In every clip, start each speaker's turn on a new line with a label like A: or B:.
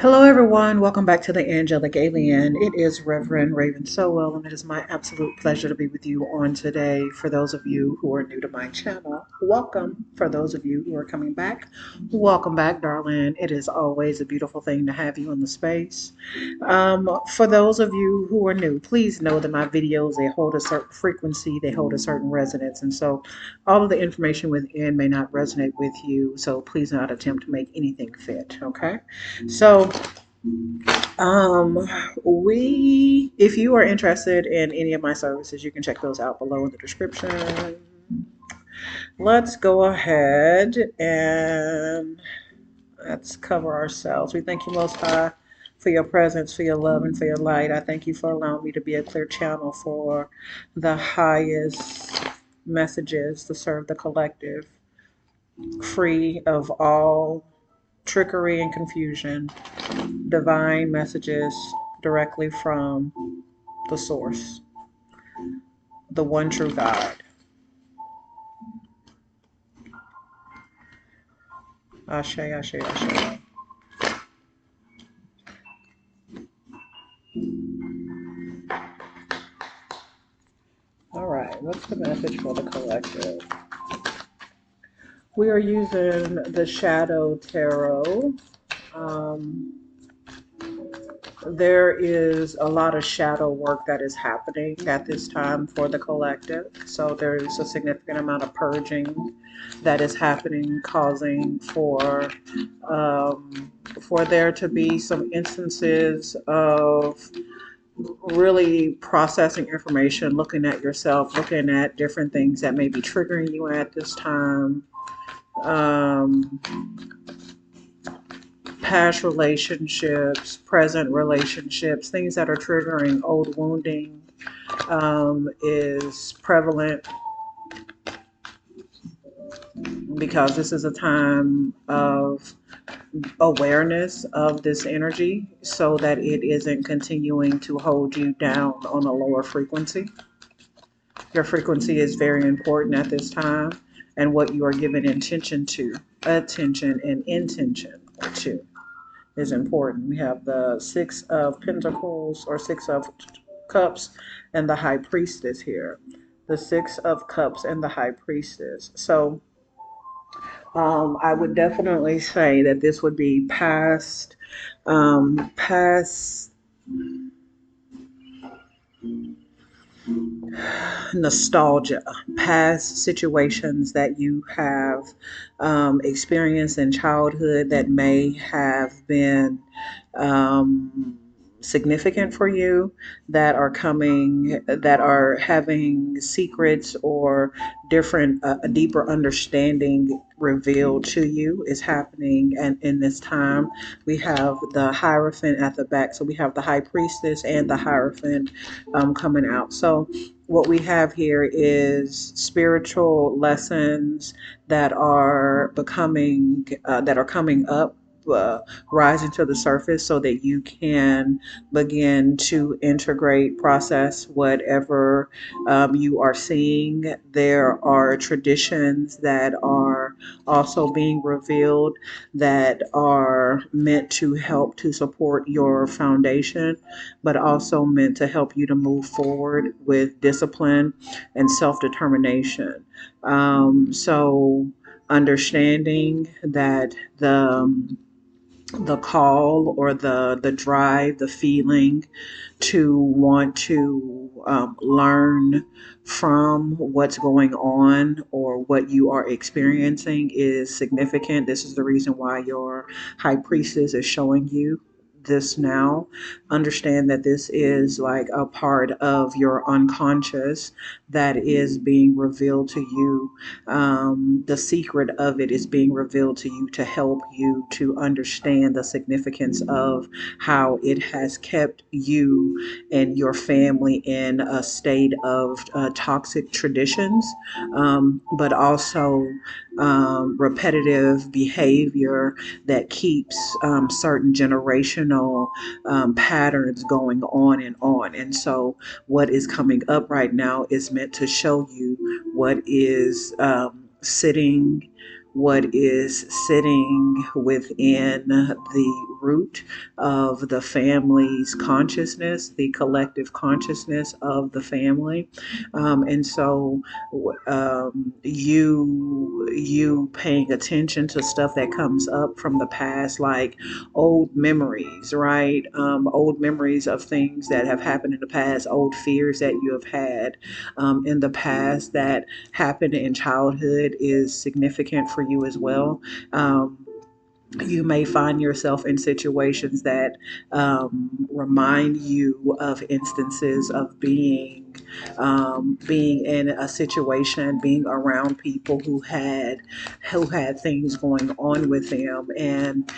A: Hello, everyone. Welcome back to the Angelic Alien. It is Reverend Raven Sowell, and it is my absolute pleasure to be with you on today. For those of you who are new to my channel, welcome. For those of you who are coming back, welcome back, darling. It is always a beautiful thing to have you in the space. For those of you who are new, please know that my videos, they hold a certain frequency, they hold a certain resonance, and so all of the information within may not resonate with you, so please do not attempt to make anything fit, okay? So, um, if you are interested in any of my services, you can check those out below in the description. Let's go ahead and let's cover ourselves. We thank you, Most High, for your presence, for your love, and for your light. I thank you for allowing me to be a clear channel for the highest messages to serve the collective, free of all trickery and confusion, divine messages directly from the source, the one true God. Ashe, ashe, ashe. All right, what's the message for the collective? We are using the Shadow Tarot. Um, there is a lot of shadow work that is happening at this time for the collective. So there's a significant amount of purging that is happening, causing for there to be some instances of really processing information, looking at yourself, looking at different things that may be triggering you at this time. Um, Past relationships, present relationships, things that are triggering old wounding is prevalent because this is a time of awareness of this energy so that it isn't continuing to hold you down on a lower frequency. Your frequency is very important at this time, and what you are giving attention and intention to is important. We have the Six of Pentacles or Six of Cups and the High Priestess here. The Six of Cups and the High Priestess. So I would definitely say that this would be past nostalgia, past situations that you have experienced in childhood that may have been um, significant for you, that are having secrets or different, a deeper understanding revealed to you is happening. And in this time, we have the Hierophant at the back. So we have the High Priestess and the Hierophant coming out. So what we have here is spiritual lessons that are that are coming up, rising to the surface so that you can begin to integrate, process whatever you are seeing. There are traditions that are also being revealed that are meant to help to support your foundation, but also meant to help you to move forward with discipline and self-determination. So understanding that the call or the drive, the feeling to want to learn from what's going on or what you are experiencing is significant. This is the reason why your high priestess is showing you this now. Understand that this is like a part of your unconscious that is being revealed to you. The secret of it is being revealed to you to help you to understand the significance of how it has kept you and your family in a state of toxic traditions, but also repetitive behavior that keeps certain generational patterns going on and on. And so, what is coming up right now is meant to show you what is sitting what is sitting within the root of the family's consciousness, the collective consciousness of the family. And so you paying attention to stuff that comes up from the past, like old memories, right? Old memories of things that have happened in the past, old fears that you have had in the past that happened in childhood is significant for you as well. You may find yourself in situations that remind you of instances of being in a situation, being around people who had things going on with them, and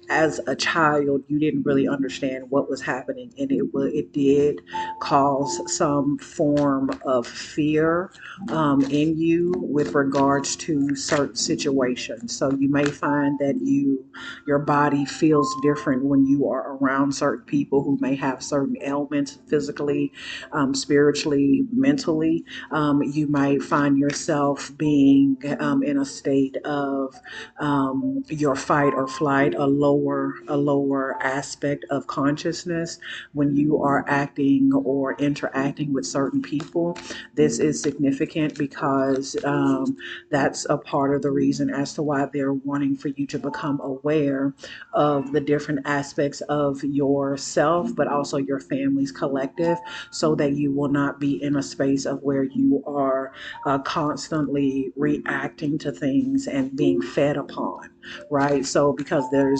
A: as a child, you didn't really understand what was happening, and it did cause some form of fear in you with regards to certain situations. So you may find that your body feels different when you are around certain people who may have certain ailments physically, spiritually, mentally. You might find yourself being in a state of your fight or flight, a lower aspect of consciousness when you are acting or interacting with certain people. This is significant because that's a part of the reason as to why they're wanting for you to become aware of the different aspects of yourself, but also your family's collective, so that you will not be in a space of where you are constantly reacting to things and being fed upon, right? So because there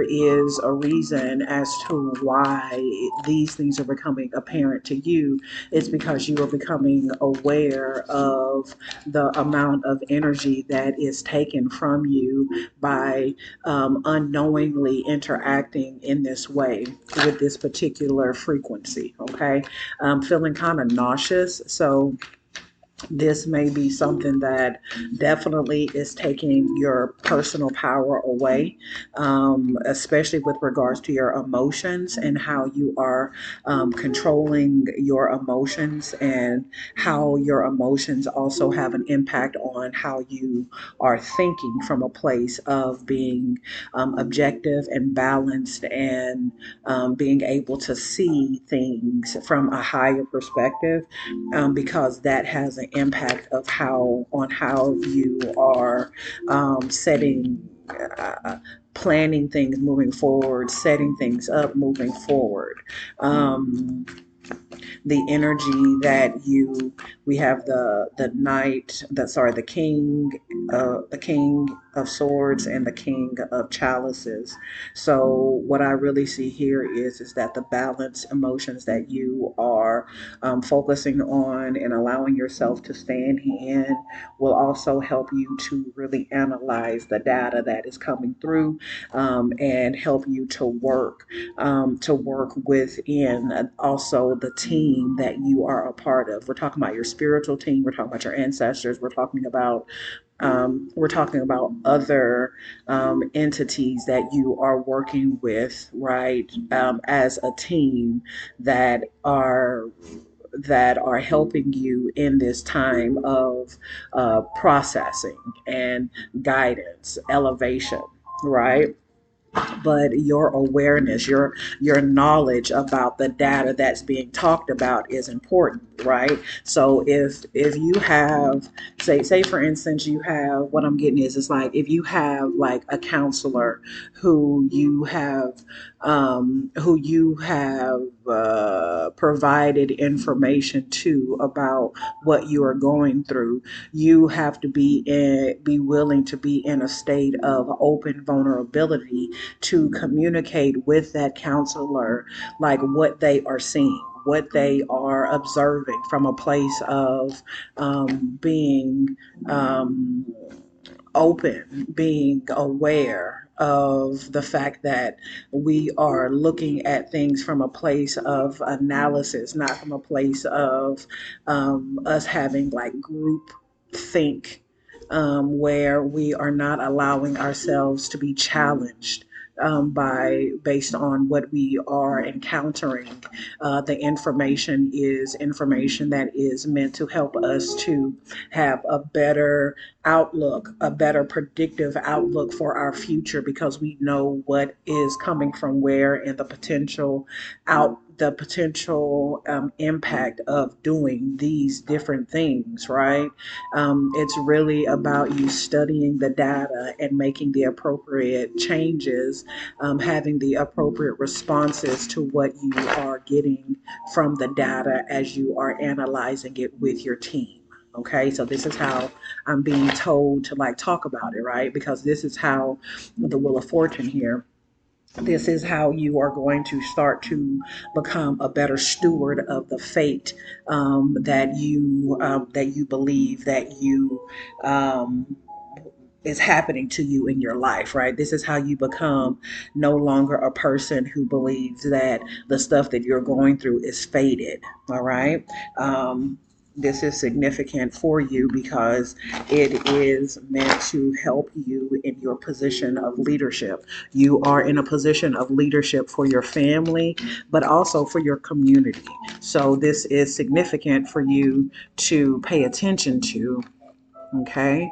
A: is a reason as to why these things are becoming apparent to you. It's because you are becoming aware of the amount of energy that is taken from you by unknowingly interacting in this way with this particular frequency. Okay, feeling kind of nauseous. So this may be something that definitely is taking your personal power away, especially with regards to your emotions and how you are controlling your emotions, and how your emotions also have an impact on how you are thinking from a place of being objective and balanced, and being able to see things from a higher perspective, because that has an impact of how you are setting. Planning things moving forward, setting things up moving forward. The energy that you we have the knight the sorry the king of swords and the king of chalices. So what I really see here is that the balance emotions that you are focusing on and allowing yourself to stand in will also help you to really analyze the data that is coming through, and help you to work within also the team that you are a part of. We're talking about your spiritual team. We're talking about your ancestors. We're talking about other entities that you are working with, right? As a team that are helping you in this time of processing and guidance, elevation, right? But your awareness, your knowledge about the data that's being talked about is important, right? So if you have, say for instance, you have, what I'm getting is, it's like if you have like a counselor who you have provided information to about what you are going through, you have to be willing to be in a state of open vulnerability to communicate with that counselor, like what they are seeing, what they are observing from a place of being um, open, being aware of the fact that we are looking at things from a place of analysis, not from a place of us having like group think, where we are not allowing ourselves to be challenged by based on what we are encountering. The information is information that is meant to help us to have a better outlook, a better predictive outlook for our future, because we know what is coming from where and the potential impact of doing these different things, right? It's really about you studying the data and making the appropriate changes, having the appropriate responses to what you are getting from the data as you are analyzing it with your team. Okay, so this is how I'm being told to like talk about it, right? Because this is how the Wheel of Fortune here, this is how you are going to start to become a better steward of the fate that you believe that you um, is happening to you in your life, right? This is how you become no longer a person who believes that the stuff that you're going through is fated, all right? This is significant for you because it is meant to help you in your position of leadership. You are in a position of leadership for your family, but also for your community. So, this is significant for you to pay attention to, okay?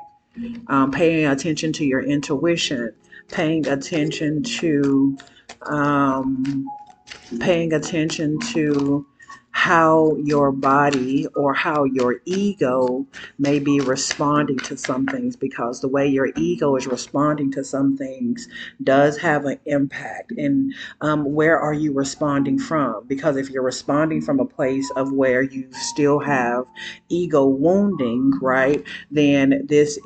A: Paying attention to your intuition, paying attention to um, paying attention to how your body or how your ego may be responding to some things, because the way your ego is responding to some things does have an impact. And where are you responding from? Because if you're responding from a place of where you still have ego wounding, right, then this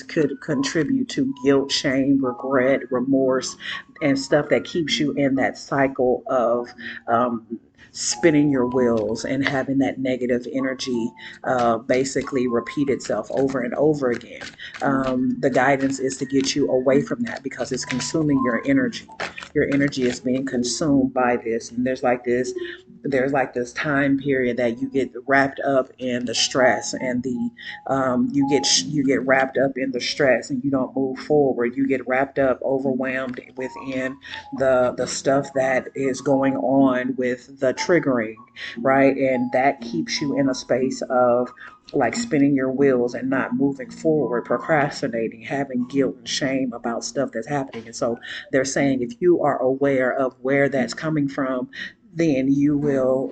A: could contribute to guilt, shame, regret, remorse, and stuff that keeps you in that cycle of spinning your wheels and having that negative energy basically repeat itself over and over again. The guidance is to get you away from that because it's consuming your energy. Your energy is being consumed by this, and there's like this time period that you get wrapped up in the stress and the you get wrapped up in the stress and you don't move forward. You get wrapped up, overwhelmed within the stuff that is going on with the triggering, right? And that keeps you in a space of like spinning your wheels and not moving forward, procrastinating, having guilt and shame about stuff that's happening. And so they're saying if you are aware of where that's coming from, then you will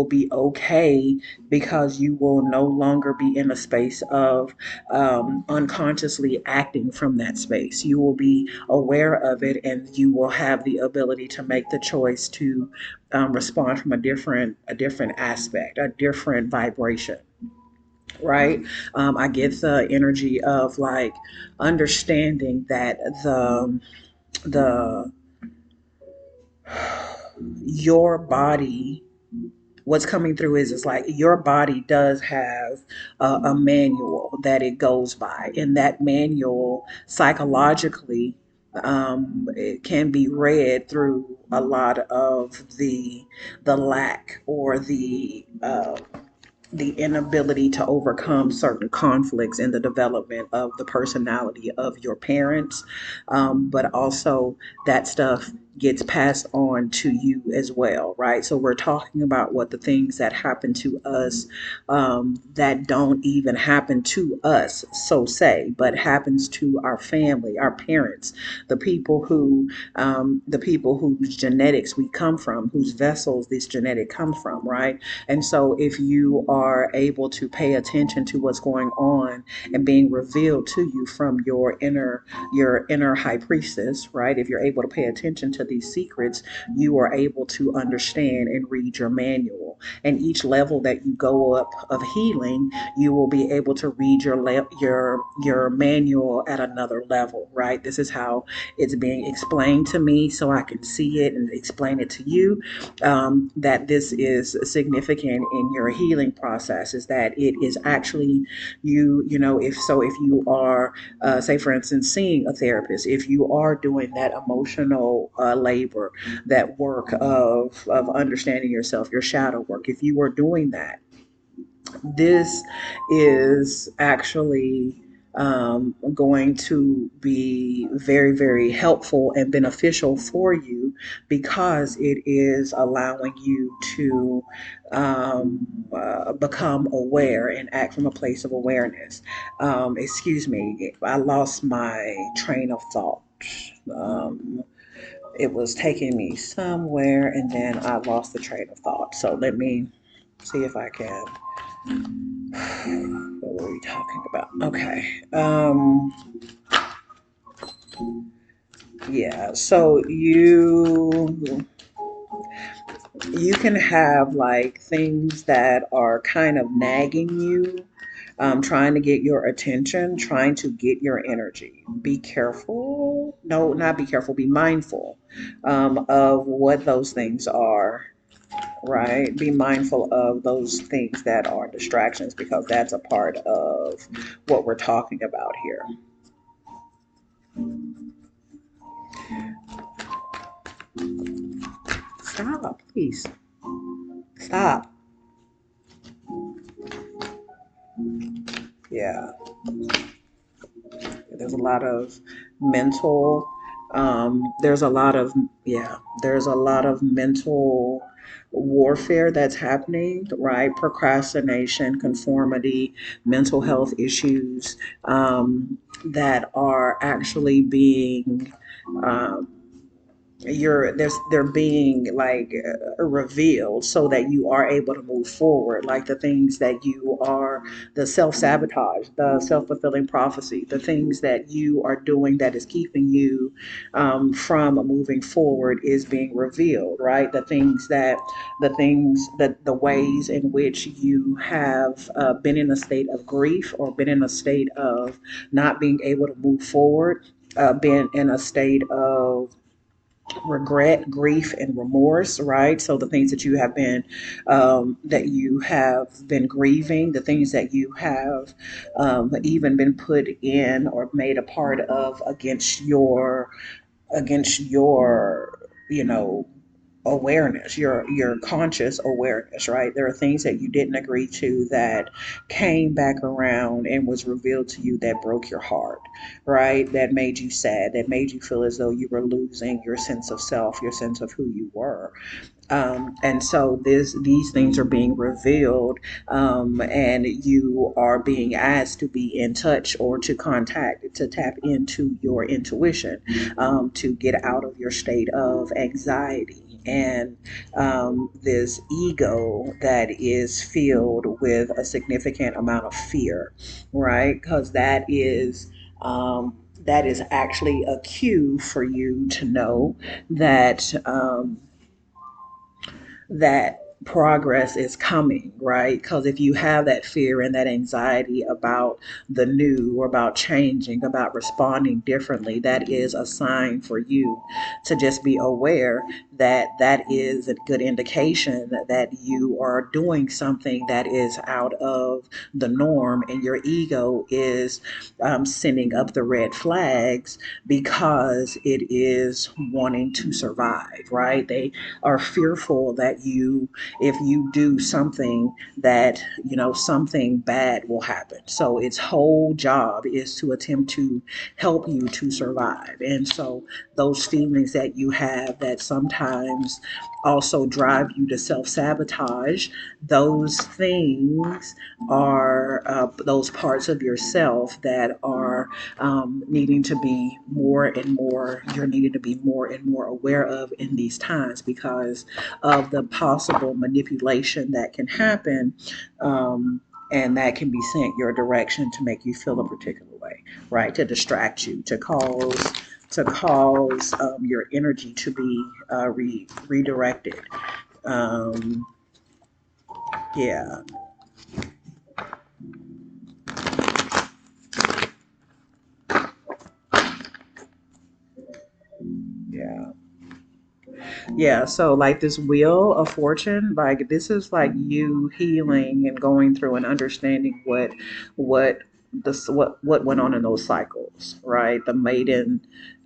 A: be okay, because you will no longer be in a space of unconsciously acting from that space. You will be aware of it, and you will have the ability to make the choice to respond from a different aspect, a different vibration, right? I get the energy of like understanding that the your body, what's coming through is like your body does have a manual that it goes by, and that manual psychologically, it can be read through a lot of the lack or the inability to overcome certain conflicts in the development of the personality of your parents, but also that stuff gets passed on to you as well, right? So we're talking about what the things that happen to us, that don't even happen to us, so say, but happens to our family, our parents, the people whose genetics we come from, whose vessels this genetic comes from, right? And so if you are able to pay attention to what's going on and being revealed to you from your inner high priestess, right? If you're able to pay attention to these secrets, you are able to understand and read your manual. And each level that you go up of healing, you will be able to read your manual at another level, right? This is how it's being explained to me, so I can see it and explain it to you, that this is significant in your healing process, is that it is actually if you are, say for instance, seeing a therapist, if you are doing that emotional labor, that work of understanding yourself, your shadow work, if you are doing that, this is actually going to be very, very helpful and beneficial for you because it is allowing you to become aware and act from a place of awareness. Excuse me, I lost my train of thought. Um, it was taking me somewhere and then I lost the train of thought. So let me see if I can. What were we talking about? Okay. Yeah. So you can have like things that are kind of nagging you, trying to get your attention, trying to get your energy. Be careful. No, not be careful. Be mindful of what those things are. Right? Be mindful of those things that are distractions because that's a part of what we're talking about here. Stop, please. Stop. Yeah. There's a lot of mental, there's a lot of, yeah, there's a lot of mental warfare that's happening, right? Procrastination, conformity, mental health issues that are actually being um, they're being like revealed so that you are able to move forward, like the things that you are, the self-sabotage, the self-fulfilling prophecy, the things that you are doing that is keeping you from moving forward is being revealed, right? The ways in which you have been in a state of grief or been in a state of not being able to move forward, been in a state of regret, grief, and remorse, right? So the things that you have been grieving, the things that you have even been put in or made a part of against your you know awareness, your conscious awareness, right? There are things that you didn't agree to that came back around and was revealed to you that broke your heart, right? That made you sad, that made you feel as though you were losing your sense of self, your sense of who you were. And so these things are being revealed, and you are being asked to be in touch or to contact, to tap into your intuition, to get out of your state of anxiety and this ego that is filled with a significant amount of fear, right? Because that is actually a cue for you to know that progress is coming, right? Because if you have that fear and that anxiety about the new or about changing, about responding differently, that is a sign for you to just be aware that that is a good indication that you are doing something that is out of the norm, and your ego is sending up the red flags because it is wanting to survive, right? They are fearful that if you do something, that something bad will happen. So its whole job is to attempt to help you to survive. And so those feelings that you have that sometimes also drive you to self-sabotage, those things are those parts of yourself that are needing to be more and more, you're needing to be more and more aware of in these times because of the possible manipulation that can happen, and that can be sent your direction to make you feel a particular way, right? To distract you, to cause your energy to be redirected. Um, yeah, yeah. Yeah, so like this wheel of fortune, like this is like you healing and going through and understanding what what went on in those cycles, right? The maiden,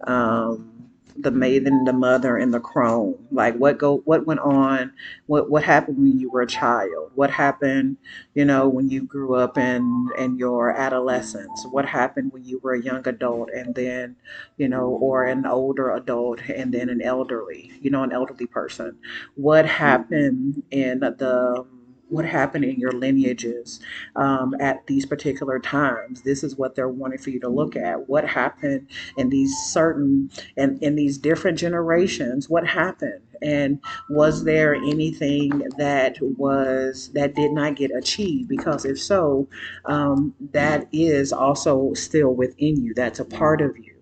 A: um, the maiden, the mother, and the crone. Like what went on, what happened when you were a child? What happened, when you grew up in your adolescence? What happened when you were a young adult and then, or an older adult and then an elderly person? What happened in the what happened in your lineages at these particular times? This is what they're wanting for you to look at. What happened in these certain and in these different generations? What happened? And was there anything that did not get achieved? Because if so, that is also still within you. That's a part of you,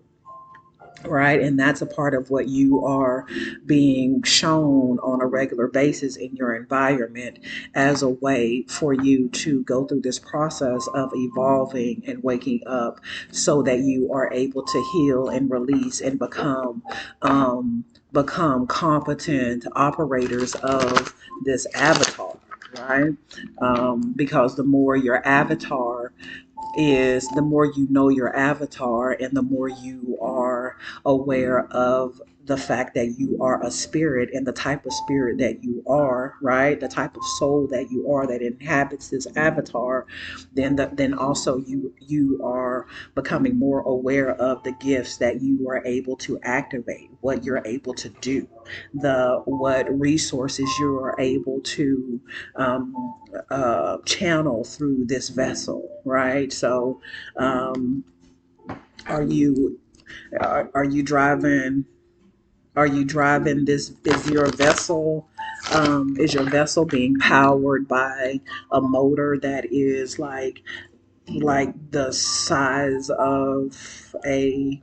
A: right? And that's a part of what you are being shown on a regular basis in your environment as a way for you to go through this process of evolving and waking up so that you are able to heal and release and become competent operators of this avatar, right? Because the more your avatar is, the more you know your avatar and the more you are aware of the fact that you are a spirit and the type of spirit that you are, right? The type of soul that you are that inhabits this avatar, then also you are becoming more aware of the gifts that you are able to activate, what you're able to do, the what resources you are able to channel through this vessel, right? So, are you are you driving? Are you driving this? Is your vessel being powered by a motor that is like the size of a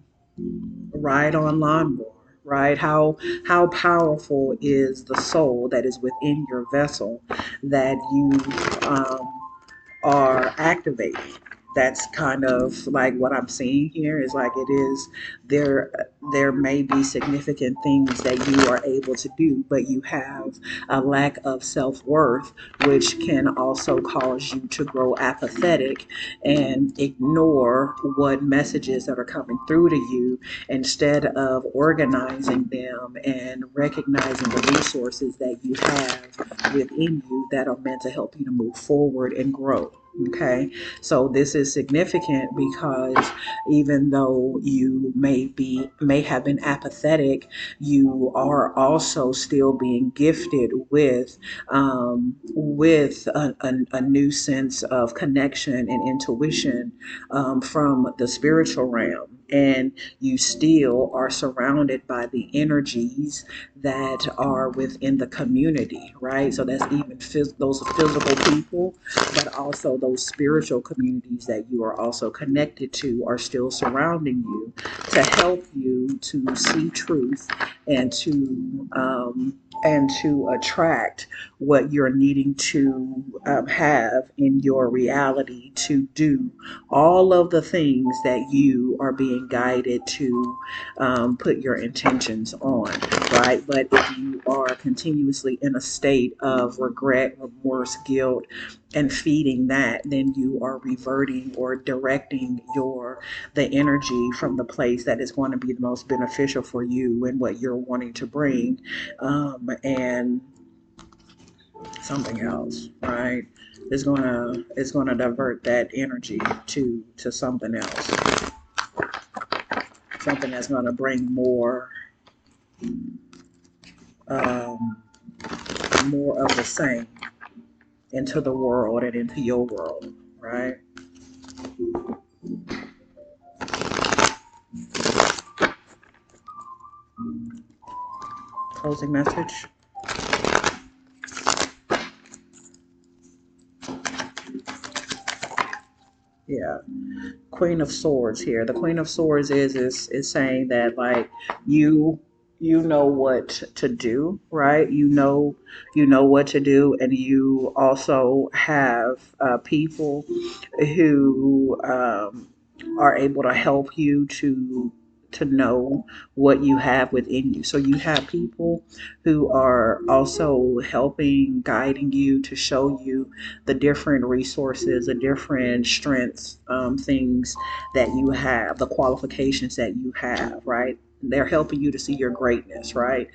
A: ride-on lawnmower? Right? How powerful is the soul that is within your vessel that you are activating? That's kind of like what I'm seeing here is like it is there there may be significant things that you are able to do, but you have a lack of self-worth, which can also cause you to grow apathetic and ignore what messages that are coming through to you instead of organizing them and recognizing the resources that you have within you that are meant to help you to move forward and grow. Okay, so this is significant because even though you may have been apathetic, you are also still being gifted with a new sense of connection and intuition from the spiritual realm. And you still are surrounded by the energies that are within the community, right? So that's even those physical people, but also those spiritual communities that you are also connected to are still surrounding you to help you to see truth and to attract what you're needing to have in your reality to do all of the things that you are being guided to put your intentions on, right? But if you are continuously in a state of regret, remorse, guilt, and feeding that, then you are reverting or directing the energy from the place that is going to be the most beneficial for you and what you're wanting to bring, and something else, right? It's gonna divert that energy to something else, something that's gonna bring um, more of the same into the world and into your world, right? Closing message. Yeah. Queen of Swords here. The Queen of Swords is saying that like you you know what to do, right? You know what to do, and you also have people who are able to help you to know what you have within you. So you have people who are also helping, guiding you to show you the different resources, the different strengths, things that you have, the qualifications that you have, right? they're helping you to see your greatness, right?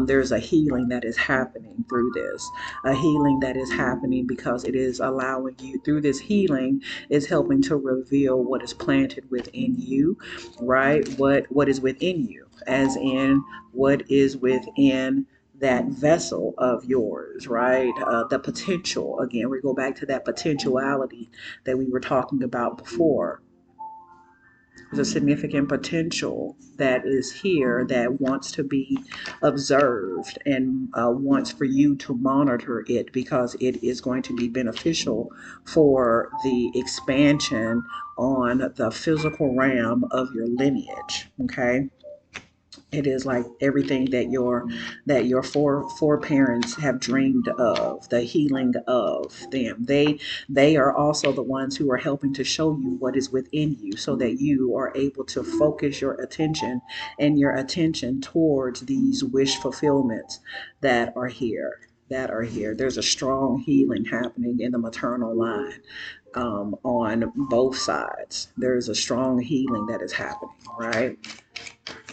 A: There's a healing that is happening through this, a healing that is happening because it is allowing you, through this healing, is helping to reveal what is planted within you, right? What is within you, as in what is within that vessel of yours, right? The potential. Again, we go back to that potentiality that we were talking about before. There's a significant potential that is here that wants to be observed and wants for you to monitor it because it is going to be beneficial for the expansion on the physical realm of your lineage. Okay, it is like everything that your foreparents have dreamed of, the healing of them. They are also the ones who are helping to show you what is within you so that you are able to focus your attention towards these wish fulfillments that are here. There's a strong healing happening in the maternal line, on both sides. There's a strong healing that is happening, right?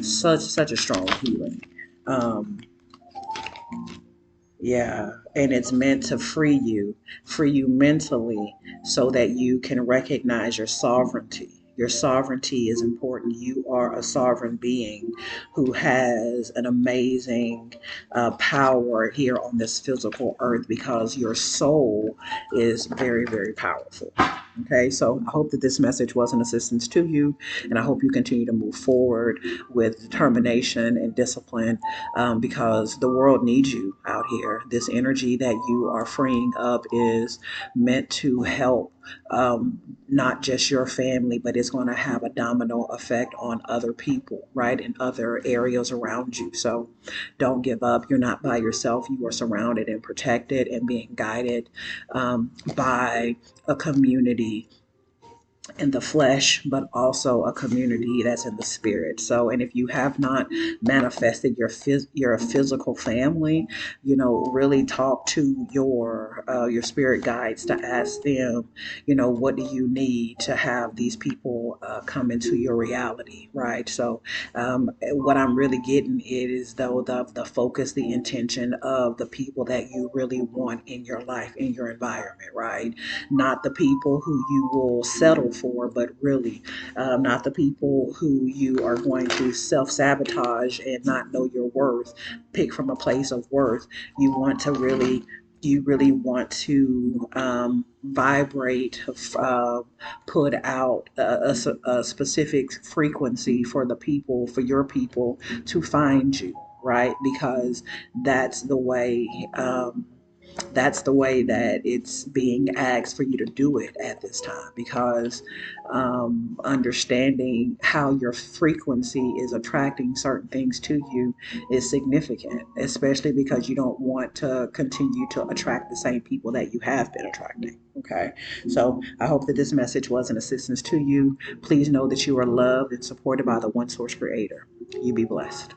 A: Such a strong healing. Um, yeah, and it's meant to free you mentally so that you can recognize your sovereignty. Your sovereignty is important. You are a sovereign being who has an amazing power here on this physical earth because your soul is very, very powerful. Okay, so I hope that this message was an assistance to you, and I hope you continue to move forward with determination and discipline, because the world needs you out here. This energy that you are freeing up is meant to help, not just your family, but it's going to have a domino effect on other people, right, in other areas around you. So don't give up. You're not by yourself. You are surrounded and protected and being guided by a community in the flesh, but also a community that's in the spirit. So, and if you have not manifested your physical family, really talk to your spirit guides to ask them, what do you need to have these people come into your reality, right? So, what I'm really getting is though the focus, the intention of the people that you really want in your life, in your environment, right? Not the people who you will settle for, but really not the people who you are going to self sabotage and not know your worth, pick from a place of worth. You want to really, you really want to vibrate, put out a specific frequency for the people, for your people to find you, right? Because that's the way. That's the way that it's being asked for you to do it at this time, because understanding how your frequency is attracting certain things to you is significant, especially because you don't want to continue to attract the same people that you have been attracting. Okay, so I hope that this message was an assistance to you. Please know that you are loved and supported by the One Source Creator. You be blessed.